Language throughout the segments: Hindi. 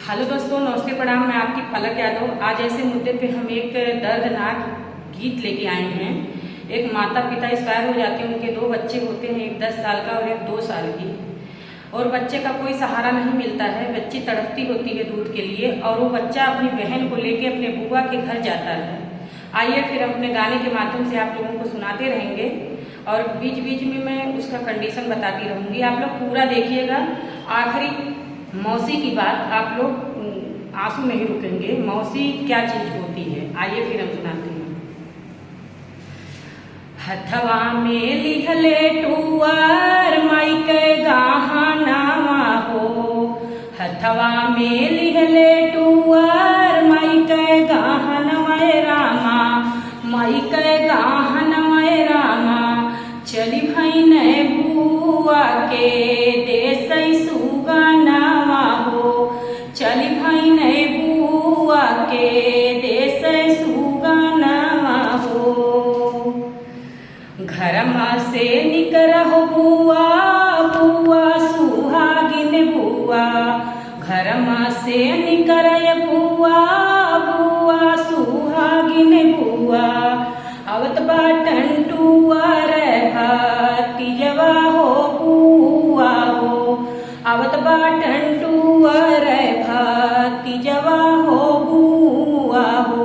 हेलो दोस्तों, नमस्ते प्रणाम। मैं आपकी पलक यादव। आज ऐसे मुद्दे पे हम एक दर्दनाक गीत लेके आए हैं। एक माता पिता एक्सपायर हो जाते हैं, उनके दो बच्चे होते हैं, एक 10 साल का और एक 2 साल की, और बच्चे का कोई सहारा नहीं मिलता है। बच्ची तड़पती होती है दूध के लिए और वो बच्चा अपनी बहन को लेके अपने बुआ के घर जाता है। आइए फिर हम अपने गाने के माध्यम से आप लोगों को सुनाते रहेंगे और बीच बीच में मैं उसका कंडीशन बताती रहूंगी। आप लोग पूरा देखिएगा। आखिरी मौसी की बात आप लोग आंसू नहीं रुकेंगे। मौसी क्या चीज होती है, आइए फिर हम सुनाते हैं। हथवा में लिखले टुअर माई के गहनावा हो, हथवा में लिखले टुअर माई के गहनवा रामा, माई के गहनवा रामा। चली भाई ने बुआ के देश सुगनावा हो, चली भाई ने बुआ के देश सुगनावा हो। घरमा से निकरहो बुआ, बुआ सुहागिन बुआ, घरमा से निकरय बुआ, बुआ सुहागिन बुआ। आवत बाटन टुअर भतीजवा हो बुआ हो, आवत बाटन टुअर भतीजवा हो बुआ हो।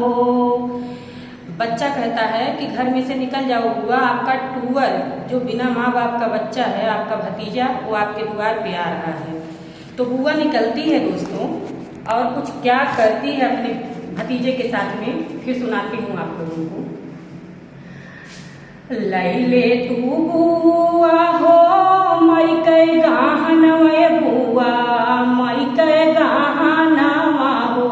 बच्चा कहता है कि घर में से निकल जाओ बुआ, आपका टूअर जो बिना माँ बाप का बच्चा है, आपका भतीजा, वो आपके द्वार पे आ रहा है। तो बुआ निकलती है दोस्तों और कुछ क्या करती है अपने भतीजे के साथ में, फिर सुनाती हूँ आप लोगों को। लैले तू बुआ हो माई के गहनवा बुआ, माई के गहनवा हो।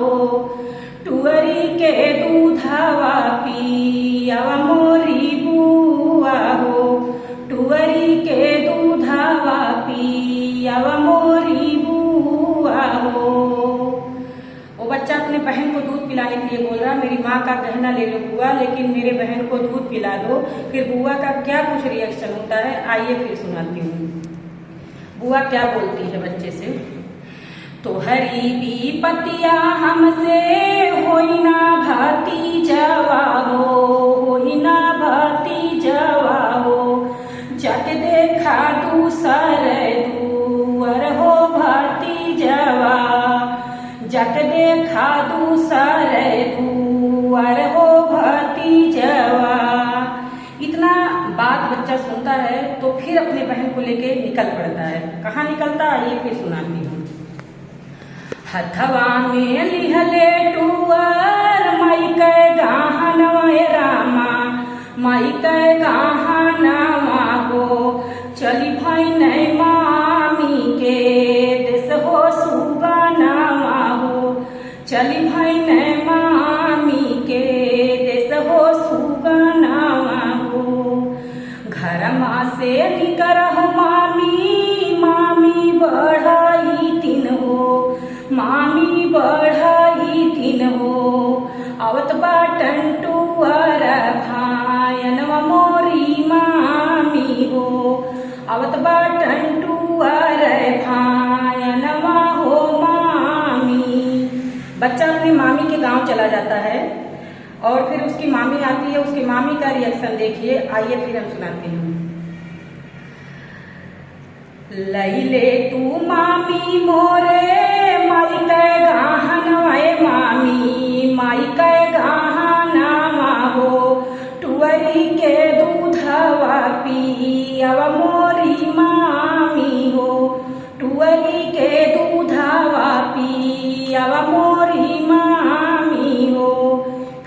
टुअरी के दूधवा पियावा मोरी बुआ हो, टुअरी के दूधवा पियावा मोरी बुआ हो। वो बच्चा अपने बहन को दूध पिलाने के लिए बोल रहा, मेरी माँ का गहना ले लो बुआ, लेकिन मेरे बहन को दूध पिला दो। फिर बुआ का क्या कुछ रिएक्शन होता है, आइए फिर सुनाती हूँ। बुआ क्या बोलती है बच्चे से। तोहरी विपतिया हमसे होई ना भतीजवा हो, होई ना भतीजवा हो। जट देखा दूसर दुअर हो भतीजवा, जट देखा दूसर दुअर हो भतीजवा। इतना बात बच्चा सुनता है तो फिर अपने बहन को लेके निकल पड़ता है। कहाँ निकलता है ये फिर सुनाती हूँ। हथवा में लिहले टुअर माई के गहनवा रामा, माई के गहनवा हो। चली भाई नहीं मामी के देश हो सुगनावा हो, चली भाई नहीं मामी के देश हो सुगनावा हो। घरमा से निकरहो मामी, मामी बढ़ाई दिन हो, मामी बढ़ाई दिन हो। आवत बाटन टुअर भायनवा मोरी मामी हो, आवत बाटन टुअर भायनवा हो मामी। बच्चा अपनी मामी के गांव चला जाता है और फिर उसकी मामी आती है। उसकी मामी का रिएक्शन देखिए, आइए फिर हम सुनाते हैं। लैले तू मामी मोरे माई के गहनवा मामी, माई के गहनवा हो। टुअरी के दूधवा पियावा मोरी मामी हो, टुअरी के दूधवा पियावा मोरी मामी हो।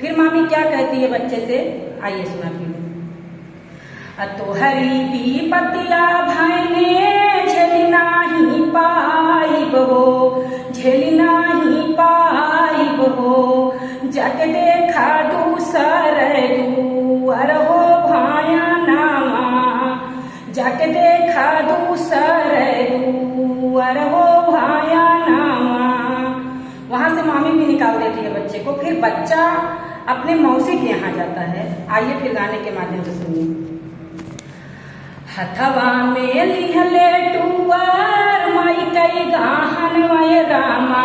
फिर मामी क्या कहती है बच्चे से, आइए सुनाती हूँ। तोहरी विपतिया भाईने झेली नाही पाइब हो, झेली नाही पाइब हो। जट देखा दूसर दुअर हो भायनावा, जट देखा दूसर दुअर हो भायनावा। वहां से मामी भी निकाल देती है बच्चे को। फिर बच्चा अपने मौसी के यहाँ जाता है। आइए फिर गाने के माध्यम से सुनिए। हथवा में लिहले टुअर माई कई गाहनवा रामा,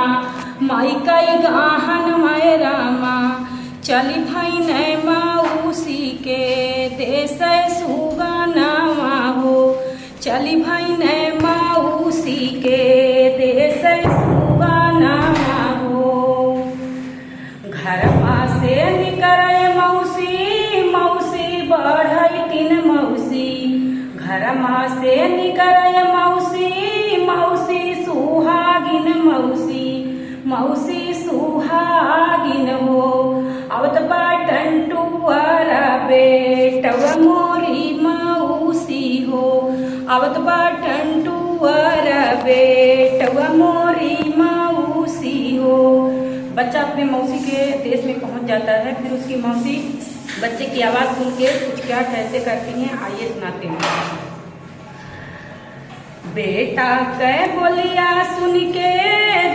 माई कई गाहन मैं रामा चली भैने मौसी के देश सुगनावा हो। चली भैने मौसी के देश सुगनावा हो। घरवा से निकरे मौसी मौसी बढ़ैतिन मौसी। घरमा से निकरे मौसी मौसी सुहागिन मौसी मौसी सुहागिन हो। आवत बाटन टुआरा बेटवा मोरी मौसी हो। आवत बाटन टुआरा बेटवा मोरी मौसी हो। बच्चा अपने मौसी के देश में पहुंच जाता है। फिर उसकी मौसी बच्चे की आवाज़ सुन के कुछ क्या कैसे करती हैं, आइए सुनाते हैं। बेटा कै बोलिया सुन के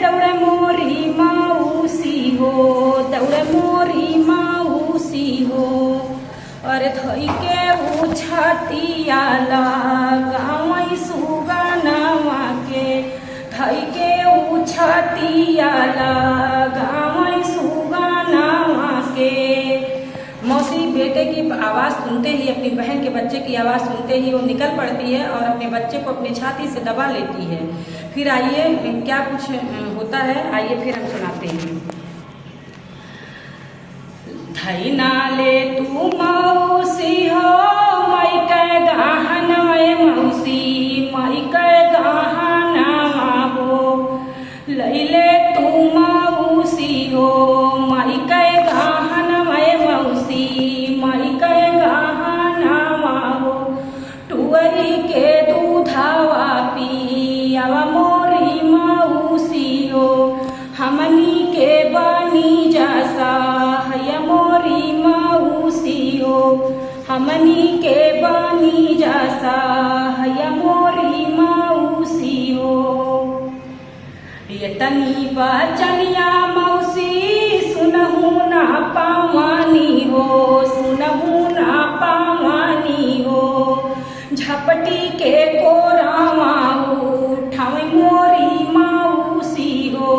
दौड़े मोरी मौसी हो। दौड़े मोरी मौसी हो। और धोई के उछतिया लगावई सुगनावा के। धोई के उछतिया लगावई सुगनावा के। मौसी बेटे की आवाज़ सुनते ही, अपनी बहन के बच्चे की आवाज़ सुनते ही वो निकल पड़ती है और अपने बच्चे को अपनी छाती से दबा लेती है। फिर आइए क्या कुछ होता है, आइए फिर हम सुनाते हैं। धई ना ले तू मौसी हो मई के गाहन मौसी मई के गाहना हो। लैले तू मौसी हो मई के गाहन मौसी मई के गाहना हो। टुअरी के दूधावा पियावा मोरी मौसी हो। हमनी के बनी जासा हैया मोरी मौसी हो। हमनी के बनी जासा हैया मोरी मौसी हो। ये तनी बचनिया मौसी सुनहु ना पावानी हो। सुनहु ना पावानी हो। झपटी के कोरावा उठावे मोरी मौसी हो।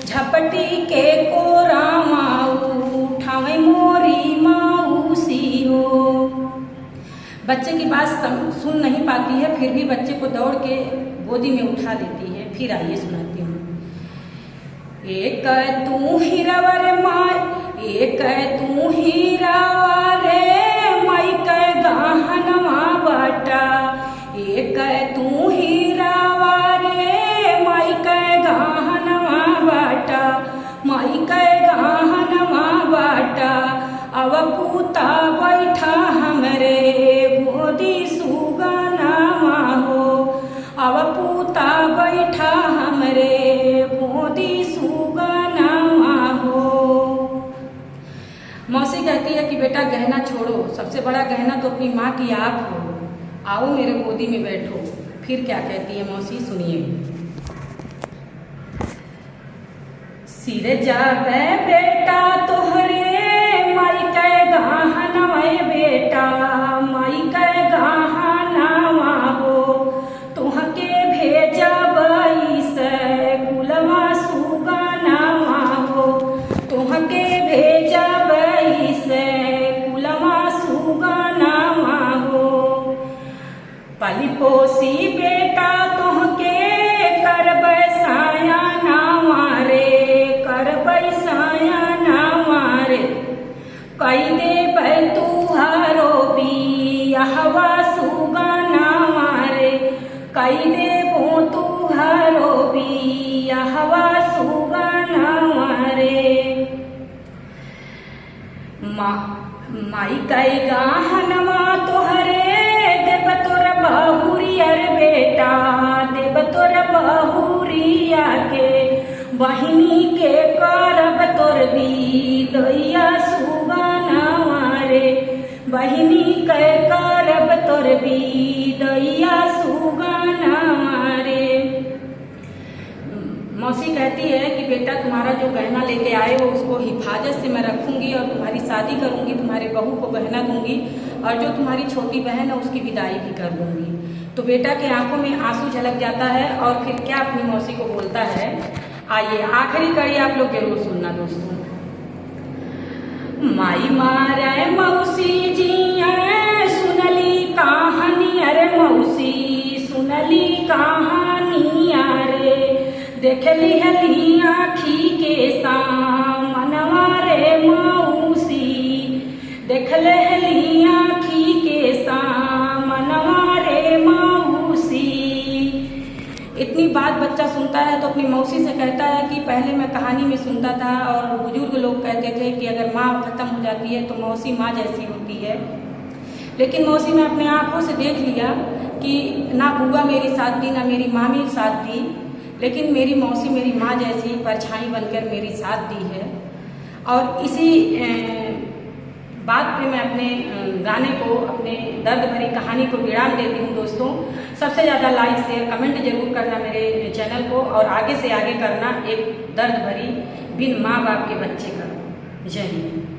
झपटी के कोरावा उठावे मोरी मौसी हो। बच्चे की बात सुन नहीं पाती है, फिर भी बच्चे को दौड़ के गोदी में उठा लेती है। फिर आइए सुनाती हूँ। एक तू हीरावा रे माई एक तू हीरावा रे माई के गाहनवा बाटा। एक तू हीरावा रे माई के गाहनवा बाटा। माई के गाहनवा बाटा। अब पूता बैठा हमरे गोदी सुगनावा हो। अब पूता बैठा हमरे गोदी सुगनावा हो। मौसी कहती है कि बेटा गहना छोड़ो, सबसे बड़ा गहना तो अपनी माँ की आप हो। आओ मेरे गोदी में बैठो। फिर क्या कहती है मौसी, सुनिए। सिर जाबे बेटा तोहरे माई के गाहनवा बेटा। माई के गाहनवा हो। तुहके भेजबई से कुलवा सुगनावा हो। तुहके भेजबई से कुलवा सुगनावा हो। पाली पोसी बेटा तुहके करबै साया नावा रे। करबै साया नावा रे। कई देबै तुहारो बियाहवा सुगनावा रे। कई देबो तुहारो बियाहवा सुगनावा रे। माई कई गाहनवा तोहरे देब तोर बहुरियर बेटा। देब तोर बहुरिया के। बहिनी के करब तोर बिदैया सुगनावा रे। बहिनी के करब तोर बिदैया सुगनावा रे। मौसी कहती है कि बेटा तुम्हारा जो गहना लेके आए हो उसको हिफाजत से मैं रखूंगी और तुम्हारी शादी करूंगी, तुम्हारे बहू को गहना दूंगी और जो तुम्हारी छोटी बहन है उसकी विदाई भी कर दूंगी। तो बेटा के आंखों में आंसू झलक जाता है और फिर क्या अपनी मौसी को बोलता है, आइए आखिरी कड़ी आप लोग जरूर सुनना दोस्तों। माई मारे मौसी जी सुनली कहानी, अरे मौसी सुनली कहानी, अरे देखली हली आखी के सामनवा रे मौसी, देखले हली आखी के सामनवा रे मौसी। इतनी बात बच्चा सुनता है तो अपनी मौसी से कहता है कि पहले मैं कहानी में सुनता था और बुजुर्ग लोग कहते थे कि अगर माँ खत्म हो जाती है तो मौसी माँ जैसी होती है, लेकिन मौसी ने अपने आंखों से देख लिया कि ना बुआ मेरी साथ दी ना मेरी मामी साथ दी, लेकिन मेरी मौसी मेरी माँ जैसी परछाई बनकर मेरी साथ दी है। और इसी बात पे मैं अपने गाने को, अपने दर्द भरी कहानी को विराम देती हूँ दोस्तों। सबसे ज़्यादा लाइक शेयर कमेंट जरूर करना मेरे चैनल को, और आगे से आगे करना एक दर्द भरी बिन माँ बाप के बच्चे का। जय हिंद।